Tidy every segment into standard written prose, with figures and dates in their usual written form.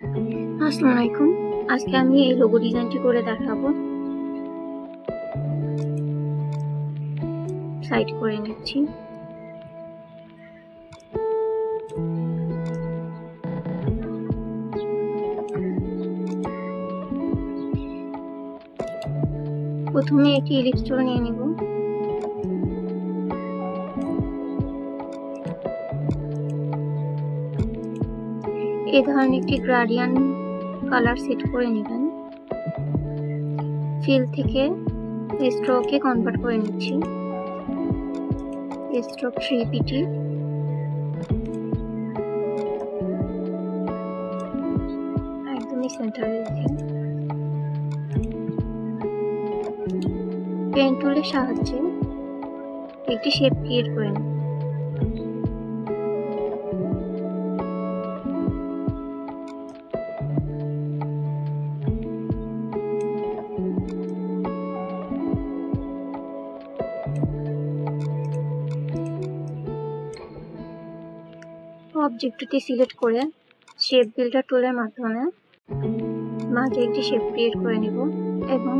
আসসালামু আলাইকুম। আজকে আমি এই লোগো ডিজাইনটি করে দেখাবো। সাইড করে নিচ্ছি। প্রথমে একটি ইলিপস টুল নিয়ে নেব। এই ধরনের একটি গ্রেডিয়েন্ট কালার সেট করে নেবেন। ফিল থেকে স্ট্রোকে কনভার্ট করে নিচ্ছি। স্ট্রোক 3pt, একদমই সেন্টারে রেখে পেন টুলের সাহায্যে একটি শেপ ক্রিয়েট করে নেব। অবজেক্টটি সিলেক্ট করে শেপ বিল্ডার টুলের মাধ্যমে মাঝে একটি শেপ ক্রিয়েট করে নেব এবং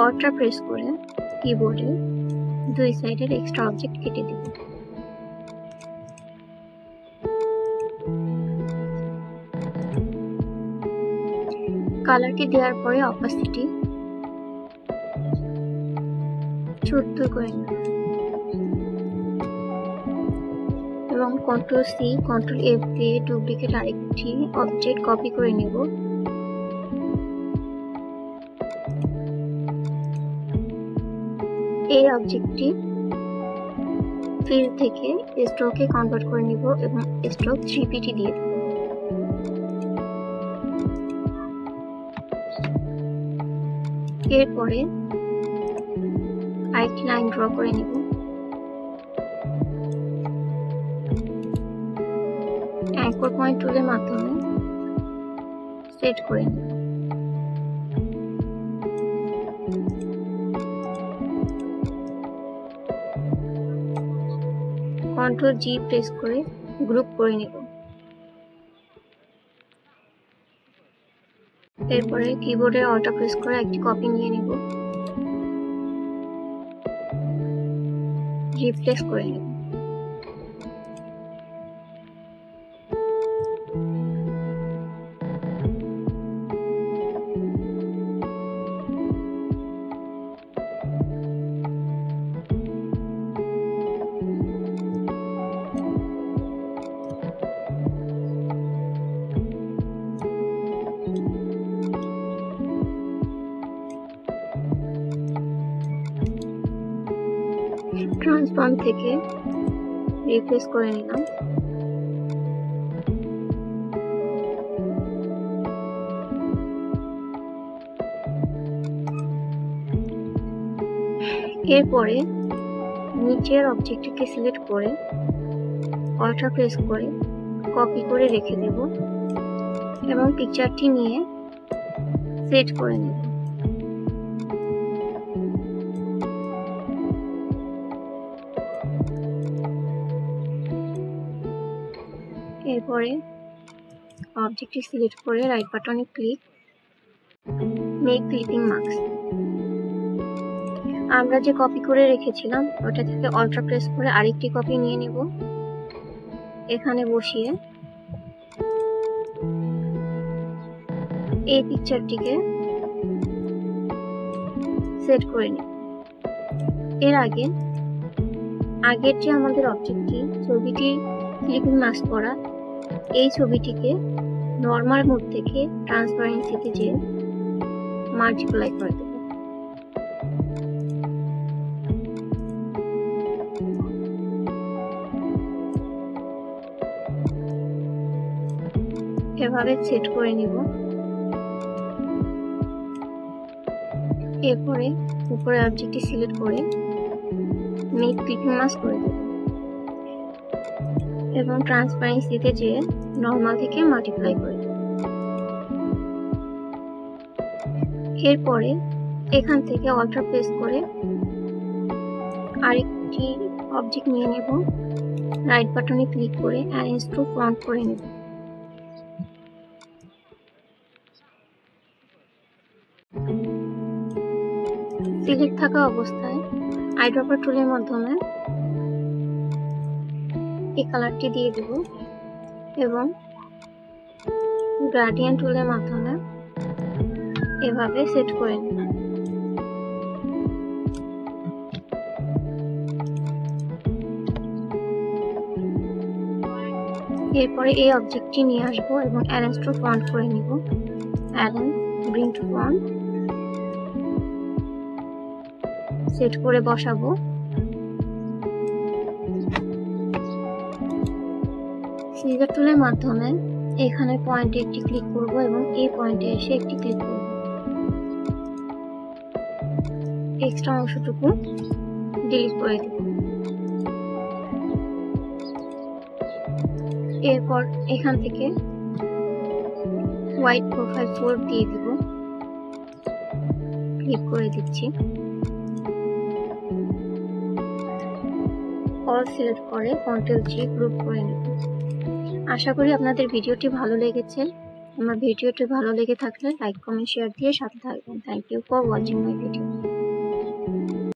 অল্টার প্রেস করে কিবোর্ডে দুই সাইডের এক্সট্রা অবজেক্ট কেটে দেব। কালারটি দেওয়ার পরে অপাসিটি 14 করে নেব এবং Ctrl+C Ctrl+F দিয়ে ডুপ্লিকেট আরেকটি অবজেক্ট কপি করে নেব। এই অবজেক্টটি ফিল থেকে স্ট্রোকে কনভার্ট করে নেব এবং স্ট্রোক 3pt দিয়ে দেব। এরপরে আরেকটি লাইন ড্র করে নেব। অ্যাঙ্কর পয়েন্ট টুলের মাধ্যমে সেট করে নেব। Ctrl+G প্রেস করে গ্রুপ করে নেব। এরপরে কিবোর্ডে অল্টার প্রেস করে একটি কপি নিয়ে নেব, রিপ্লেস করে নেব। ট্রান্সফর্ম থেকে রিপ্লেস করে নিলাম। এরপরে নিচের অবজেক্টটিকে সিলেক্ট করে অল্টার প্রেস করে কপি করে রেখে দেব এবং পিকচারটি নিয়ে সেট করে নেব। এরপরে অবজেক্টটি সিলেক্ট করে রাইট বাটনে ক্লিক, মেক ক্লিপিং মাস্ক। আমরা যে কপি করে রেখেছিলাম ওটা থেকে অল্টার প্রেস করে আরেকটি কপি নিয়ে নেব, এখানে বসিয়ে এই পিকচারটিকে সেট করে নেব। এর আগের যে আমাদের অবজেক্টটি ছবিটি ক্লিপিং মাস্ক করা, এই ছবিটিকে নর্মাল মোড থেকে ট্রান্সপারেন্সিতে যেয়ে মাল্টিপ্লাই করে দেব। এভাবে সেট করে নিব। এরপরে উপরে অবজেক্টটি সিলেক্ট করে মেক ক্লিপিং মাস্ক করে দেব এবং ট্রান্সপারেন্সিতে যেয়ে নর্মাল থেকে মাল্টিপ্লাই করে দেব। এরপরে এখান থেকে অল্টার প্রেস করে আরেকটি অবজেক্ট নিয়ে নেব, রাইট বাটনে ক্লিক করে অ্যারেঞ্জ টু ফ্রন্ট করে নেব। সিলেক্ট থাকা অবস্থায় আইড্রপার টুলের মাধ্যমে এই কালারটি দিয়ে দেব এবং গ্রেডিয়েন্ট টুলের মাধ্যমে এভাবে সেট করে নেব। এরপরে এই অবজেক্টটি নিয়ে আসবো এবং অ্যারেঞ্জ টু ফন্ট করে নিব। Arrange, bring to font set করে বসাবো। সিজার টুলের মাধ্যমে এখানে পয়েন্টে একটি ক্লিক করব এবং এই পয়েন্টে এসে একটি ক্লিক করব। এক্সট্রা অংশটুকু ডিলিট করে দেব। এরপর এখান থেকে হোয়াইট প্রোফাইল 4 দিয়ে দেব। ক্লিক করে দিচ্ছি। অল সিলেক্ট করে Ctrl+G গ্রুপ করে নেব। আশা করি আপনাদের ভিডিওটি ভালো লেগেছে। আমার ভিডিওটি ভালো লেগে থাকলে লাইক, কমেন্ট, শেয়ার দিয়ে সাথে থাকবেন। Thank you for watching my video.